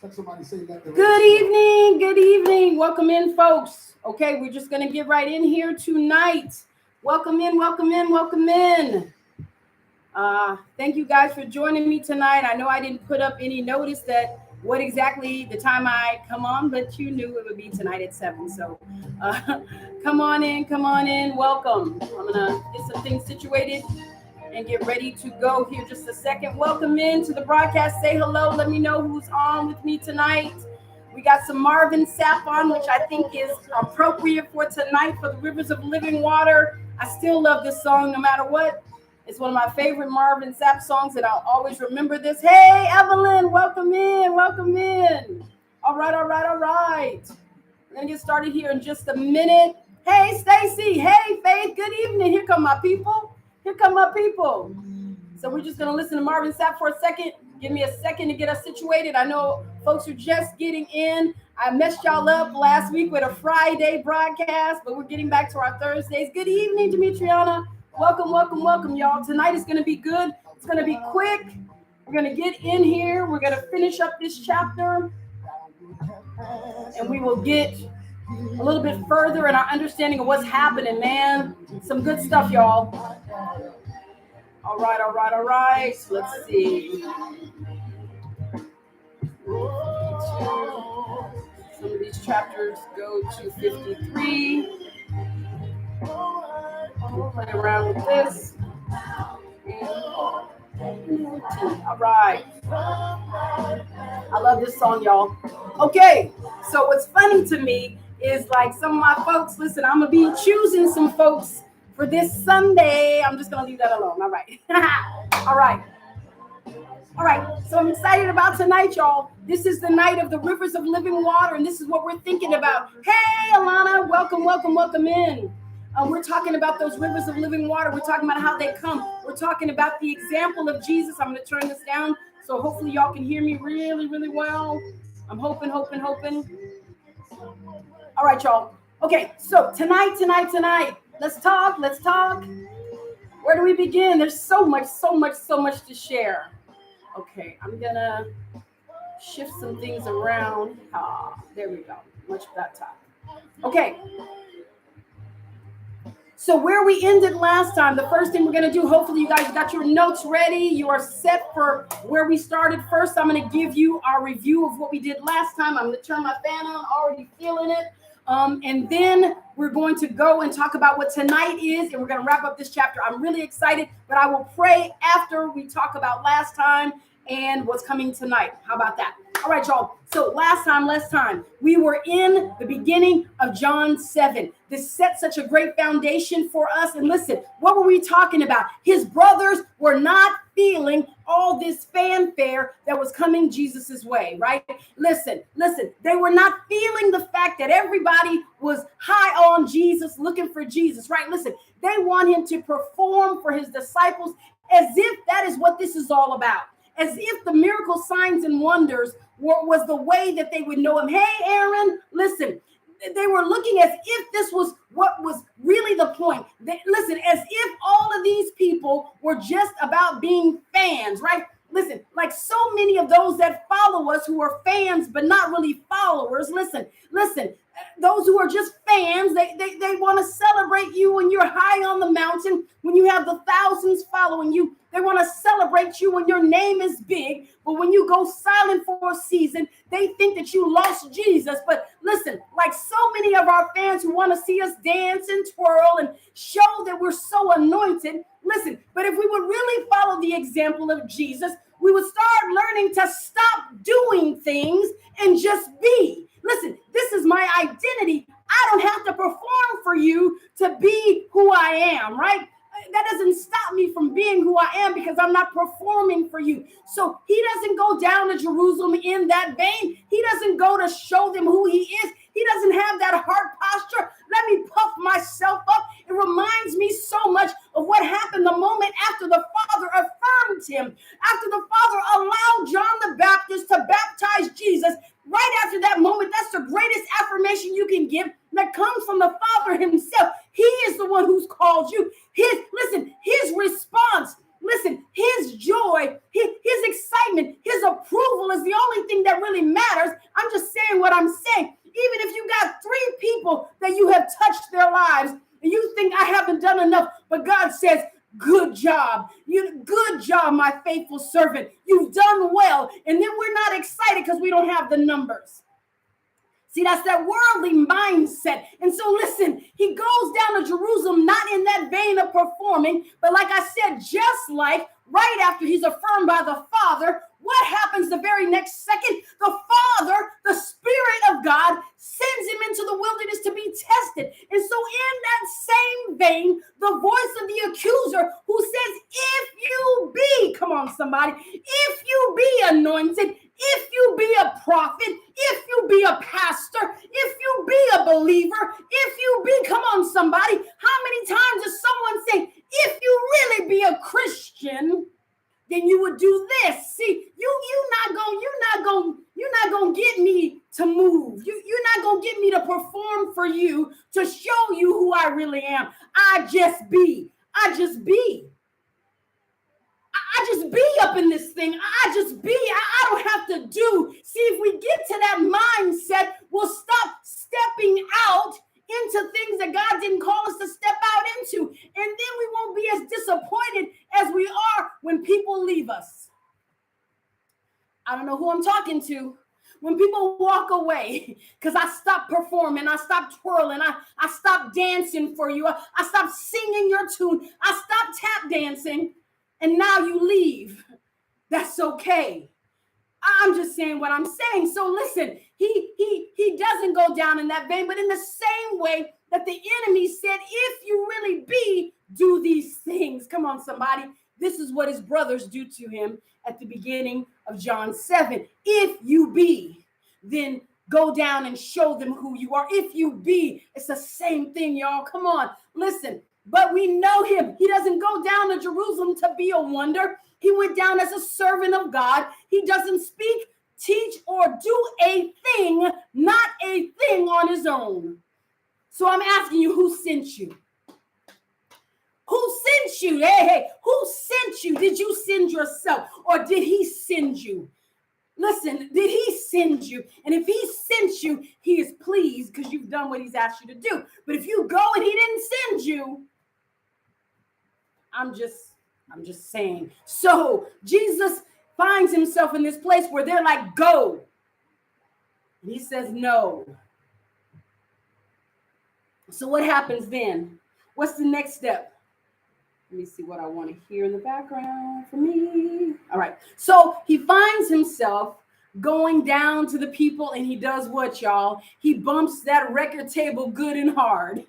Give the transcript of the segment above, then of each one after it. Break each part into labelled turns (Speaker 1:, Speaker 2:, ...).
Speaker 1: Good evening. Good evening. Welcome in, folks. Okay, we're just going to get right in here tonight. Welcome in. Welcome in. Welcome in. Thank you guys for joining me tonight. I know I didn't put up any notice that what exactly the time I come on, but you knew it would be tonight at 7. So come on in. Come on in. Welcome. I'm going to get some things situated and get ready to go here just a second. Welcome in to the broadcast. Say hello. Let me know who's on with me tonight. We got some Marvin Sapp on, which I think is appropriate for tonight for the Rivers of Living Water. I still love this song no matter what. It's one of my favorite Marvin Sapp songs, and I'll always remember this. Hey, Evelyn, welcome in. Welcome in. All right, all right, all right. We're going to get started here in just a minute. Hey, Stacy. Hey, Faith. Good evening. Here come my people. Here come my people. So we're just going to listen to Marvin Sapp for a second. Give me a second to get us situated. I know folks are just getting in. I messed y'all up last week with a Friday broadcast, but we're getting back to our Thursdays. Good evening, Demetriana. Welcome, welcome, welcome, y'all. Tonight is going to be good. It's going to be quick. We're going to get in here. We're going to finish up this chapter, and we will get a little bit further in our understanding of what's happening, man. Some good stuff, y'all. All right, all right, all right. Let's see. Some of these chapters go to 53. We'll play around with this. All right. I love this song, y'all. Okay, so what's funny to me is like some of my folks, listen, I'm going to be choosing some folks for this Sunday. I'm just going to leave that alone. All right. All right. All right. So I'm excited about tonight, y'all. This is the night of the Rivers of Living Water, and this is what we're thinking about. Hey, Alana, welcome, welcome, welcome in. We're talking about those rivers of living water. We're talking about how they come. We're talking about the example of Jesus. I'm going to turn this down so hopefully y'all can hear me really, really well. I'm hoping. All right, y'all. Okay, so tonight. Let's talk. Where do we begin? There's so much to share. Okay, I'm going to shift some things around. There we go. Much better. Okay. So where we ended last time, the first thing we're going to do, hopefully you guys got your notes ready. You are set for where we started. First, I'm going to give you our review of what we did last time. I'm going to turn my fan on, already feeling it. And then we're going to go and talk about what tonight is, and we're going to wrap up this chapter. I'm really excited, but I will pray after we talk about last time and what's coming tonight. How about that? All right, y'all. So last time, we were in the beginning of John 7. This set such a great foundation for us. And listen, what were we talking about? His brothers were not feeling all this fanfare that was coming Jesus's way, right? Listen, they were not feeling the fact that everybody was high on Jesus, looking for Jesus, right? Listen, they want him to perform for his disciples as if that is what this is all about. As if the miracle signs and wonders was the way that they would know him. Hey, Aaron, listen, they were looking as if this was what was really the point. Listen, as if all of these people were just about being fans, right? Listen, like so many of those that follow us who are fans but not really followers. Listen, those who are just fans, they want to celebrate you when you're high on the mountain, when you have the thousands following you. They want to celebrate you when your name is big, but when you go silent for a season, they think that you lost Jesus. But listen, like so many of our fans who want to see us dance and twirl and show that we're so anointed, listen, but if we would really follow the example of Jesus, we would start learning to stop doing things and just be. Listen, this is my identity. I don't have to perform for you to be who I am, right? That doesn't stop me from being who I am because I'm not performing for you. So he doesn't go down to Jerusalem in that vein. He doesn't go to show them who he is. He doesn't have that heart posture. Let me puff myself up. It reminds me so much of what happened the moment after the Father affirmed him. After the Father allowed John the Baptist to baptize Jesus, right after that moment, that's the greatest affirmation you can give that comes from the Father himself. He is the one who's called you. His response, his joy, his excitement, his approval approval is the only thing that really matters. I'm just saying what I'm saying. Even if you got 3 people that you have touched their lives and you think I haven't done enough, but God says, good job. Good job, my faithful servant. You've done well. And then we're not excited because we don't have the numbers. See, that's that worldly mindset. And so listen, he goes down to Jerusalem, not in that vein of performing, but like I said, just like right after he's affirmed by the Father, what happens the very next second? The Father, the Spirit of God, sends him into the wilderness to be tested. And so in that same vein, the voice of the accuser who says, if you be, come on somebody, if you be anointed, if you be a prophet, if you be a pastor, if you be a believer, if you be, come on somebody, how many times does someone say, if you really be a Christian, then you would do this. See, you're not gonna get me to move. You're not gonna get me to perform for you to show you who I really am. I just be. I just be up in this thing. I just be. I don't have to do. See, if we get to that mindset, we'll stop stepping out into things that God didn't call us to step out into. And then we won't be as disappointed as we are when people leave us. I don't know who I'm talking to. When people walk away because I stopped performing, I stopped twirling, I stopped dancing for you, I stopped singing your tune, I stopped tap dancing, and now you leave. That's okay. I'm just saying what I'm saying. So listen, he doesn't go down in that vein, but in the same way that the enemy said, if you really be, do these things. Come on, somebody. This is what his brothers do to him at the beginning of John 7. If you be, then go down and show them who you are. If you be, it's the same thing, y'all. Come on, listen. But we know him. He doesn't go down to Jerusalem to be a wonder. He went down as a servant of God. He doesn't speak, teach, or do a thing, not a thing on his own. So I'm asking you, who sent you? Who sent you? Hey, who sent you? Did you send yourself or did he send you? Listen, did he send you? And if he sent you, he is pleased because you've done what he's asked you to do. But if you go and he didn't send you, I'm just saying. So Jesus finds himself in this place where they're like, go. And he says, no. So what happens then? What's the next step? Let me see what I want to hear in the background for me. All right. So he finds himself going down to the people and he does what, y'all? He bumps that record table good and hard.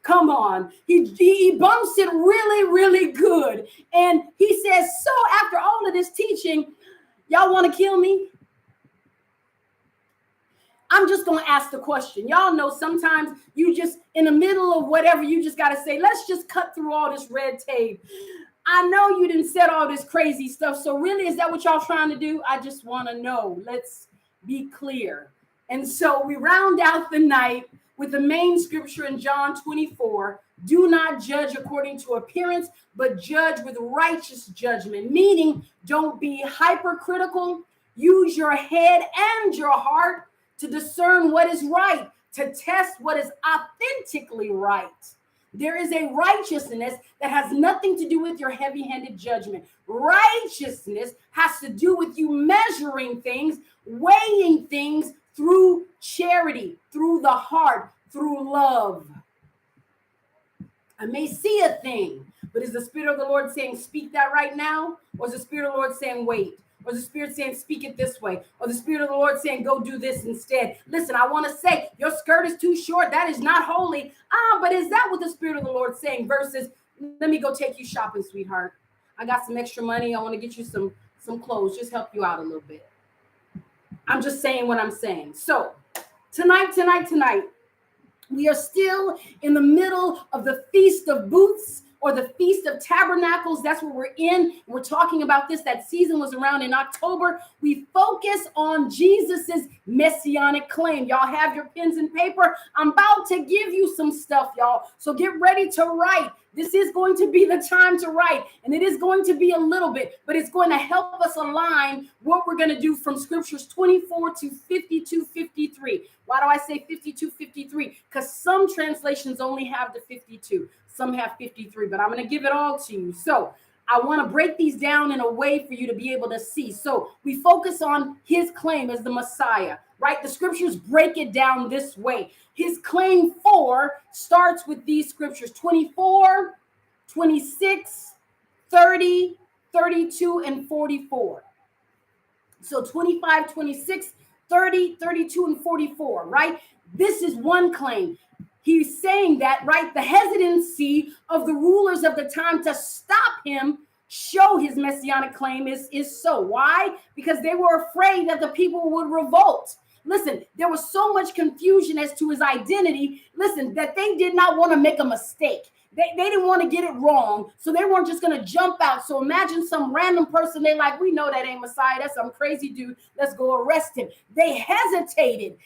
Speaker 1: Come on. He bumps it really, really good. And he says, so after all of this teaching, y'all want to kill me? I'm just going to ask the question. Y'all know sometimes you just, in the middle of whatever, you just got to say, let's just cut through all this red tape. I know you didn't said all this crazy stuff. So really, is that what y'all trying to do? I just want to know. Let's be clear. And so we round out the night with the main scripture in John 24. Do not judge according to appearance, but judge with righteous judgment. Meaning, don't be hypercritical. Use your head and your heart to discern what is right, to test what is authentically right. There is a righteousness that has nothing to do with your heavy-handed judgment. Righteousness has to do with you measuring things, weighing things through charity, through the heart, through love. I may see a thing, but is the Spirit of the Lord saying, speak that right now? Or is the Spirit of the Lord saying, wait? Or the Spirit saying, speak it this way? Or the Spirit of the Lord saying, go do this instead? Listen, I want to say, your skirt is too short. That is not holy. But is that what the Spirit of the Lord saying? Versus, let me go take you shopping, sweetheart. I got some extra money. I want to get you some clothes. Just help you out a little bit. I'm just saying what I'm saying. So tonight, we are still in the middle of the Feast of Booths, or the Feast of Tabernacles. That's what we're in. We're talking about this. That season was around in October. We focus on Jesus's messianic claim. Y'all have your pens and paper. I'm about to give you some stuff, y'all. So get ready to write. This is going to be the time to write, and it is going to be a little bit, but it's going to help us align what we're going to do from scriptures 24 to 52, 53. Why do I say 52, 53? Because some translations only have the 52. Some have 53, but I'm going to give it all to you. So I want to break these down in a way for you to be able to see. So we focus on his claim as the Messiah, right? The scriptures break it down this way. His claim 4 starts with these scriptures, 24, 26, 30, 32, and 44. So 25, 26, 30, 32, and 44, right? This is one claim. He's saying that, right, the hesitancy of the rulers of the time to stop him show his messianic claim is so. Why? Because they were afraid that the people would revolt. Listen, there was so much confusion as to his identity, listen, that they did not want to make a mistake. They didn't want to get it wrong, so they weren't just going to jump out. So imagine some random person, they like, we know that ain't Messiah. That's some crazy dude. Let's go arrest him. They hesitated.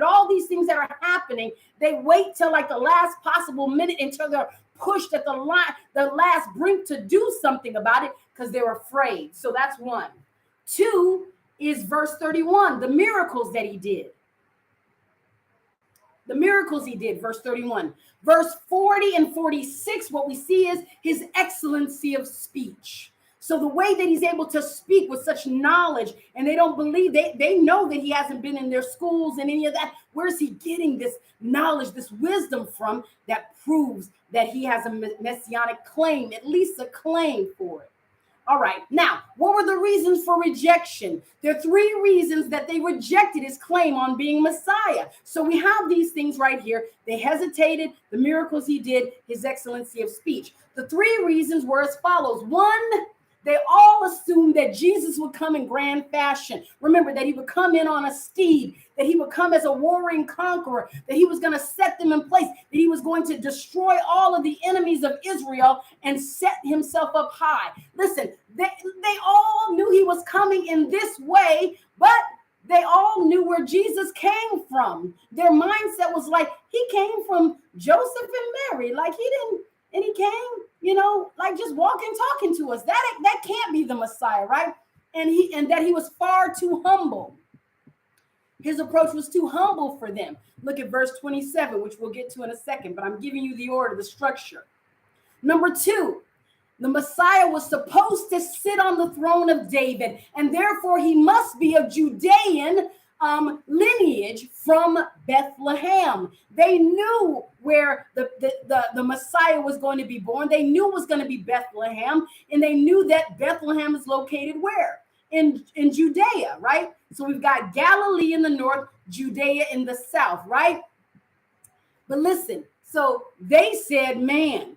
Speaker 1: All these things that are happening, they wait till like the last possible minute until they're pushed at the last brink to do something about it because they're afraid. So that's one. 2 is verse 31, the miracles that he did. The miracles he did, verse 31. Verse 40 and 46, what we see is his excellency of speech. So the way that he's able to speak with such knowledge, and they don't believe, they know that he hasn't been in their schools and any of that. Where's he getting this knowledge, this wisdom from that proves that he has a messianic claim, at least a claim for it? All right. Now, what were the reasons for rejection? There are 3 reasons that they rejected his claim on being Messiah. So we have these things right here. They hesitated, the miracles he did, his excellency of speech. The 3 reasons were as follows. 1, they all assumed that Jesus would come in grand fashion. Remember that he would come in on a steed, that he would come as a warring conqueror, that he was going to set them in place, that he was going to destroy all of the enemies of Israel and set himself up high. Listen, they all knew he was coming in this way, but they all knew where Jesus came from. Their mindset was like, he came from Joseph and Mary. Like he came, like just walking, talking to us. That can't be the Messiah, right? And that he was far too humble. His approach was too humble for them. Look at verse 27, which we'll get to in a second, but I'm giving you the order, the structure. Number 2, the Messiah was supposed to sit on the throne of David, and therefore he must be of Judean lineage from Bethlehem. They knew where the Messiah was going to be born. They knew it was going to be Bethlehem, and they knew that Bethlehem is located where? In Judea, right? So we've got Galilee in the north, Judea in the south, right? But listen, so they said, man,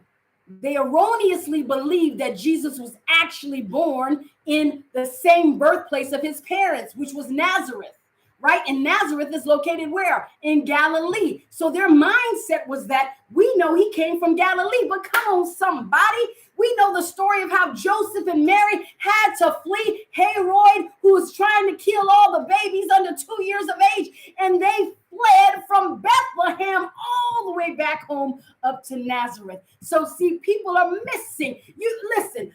Speaker 1: they erroneously believed that Jesus was actually born in the same birthplace of his parents, which was Nazareth. Right? And Nazareth is located where? In Galilee. So their mindset was that we know he came from Galilee, but come on, somebody. We know the story of how Joseph and Mary had to flee Herod, who was trying to kill all the babies under 2 years of age. And they fled from Bethlehem all the way back home up to Nazareth. So see, people are missing. You listen,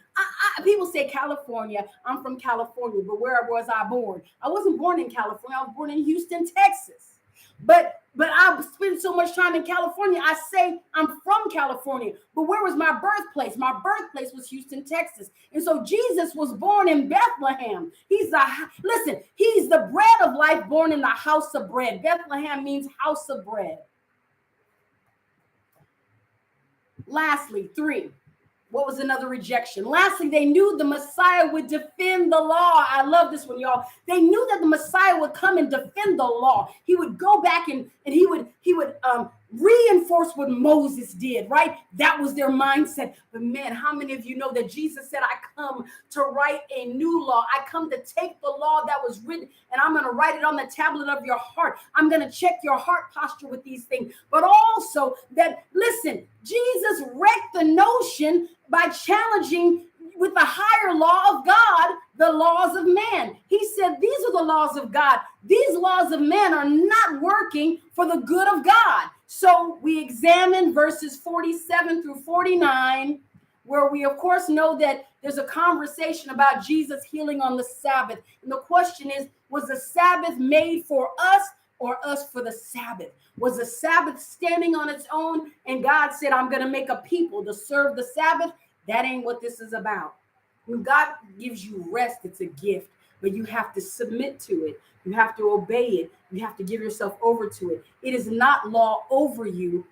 Speaker 1: people say California. I'm from California, but where was I born? I wasn't born in California. I was born in Houston, Texas. But I've spent so much time in California. I say I'm from California, but where was my birthplace? My birthplace was Houston, Texas. And so Jesus was born in Bethlehem. He's the bread of life born in the house of bread. Bethlehem means house of bread. Lastly, 3. What was another rejection? Lastly, they knew the Messiah would defend the law. I love this one, y'all. They knew that the Messiah would come and defend the law. He would go back and he would reinforce what Moses did, right? That was their mindset. But man, how many of you know that Jesus said, I come to write a new law. I come to take the law that was written and I'm going to write it on the tablet of your heart. I'm going to check your heart posture with these things. But also that, listen, Jesus wrecked the notion by challenging with the higher law of God, the laws of man. He said, these are the laws of God. These laws of man are not working for the good of God. So we examined verses 47 through 49, where we, of course, know that there's a conversation about Jesus healing on the Sabbath. And the question is, was the Sabbath made for us or us for the Sabbath? Was the Sabbath standing on its own and God said, I'm going to make a people to serve the Sabbath? That ain't what this is about. When God gives you rest, it's a gift, but you have to submit to it. You have to obey it. You have to give yourself over to it. It is not law over you.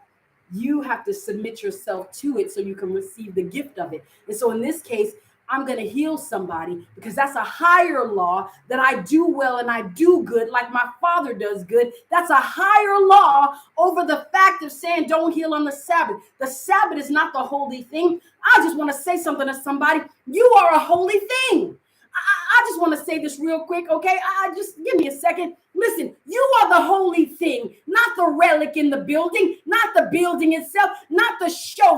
Speaker 1: You have to submit yourself to it so you can receive the gift of it. And so in this case, I'm going to heal somebody because that's a higher law, that I do well and I do good like my Father does good. That's a higher law over the fact of saying don't heal on the Sabbath. The Sabbath is not the holy thing. I just want to say something to somebody. You are a holy thing. I just want to say this real quick, okay? I just give me a second. Listen, you are the holy thing, not the relic in the building, not the building itself, not the show.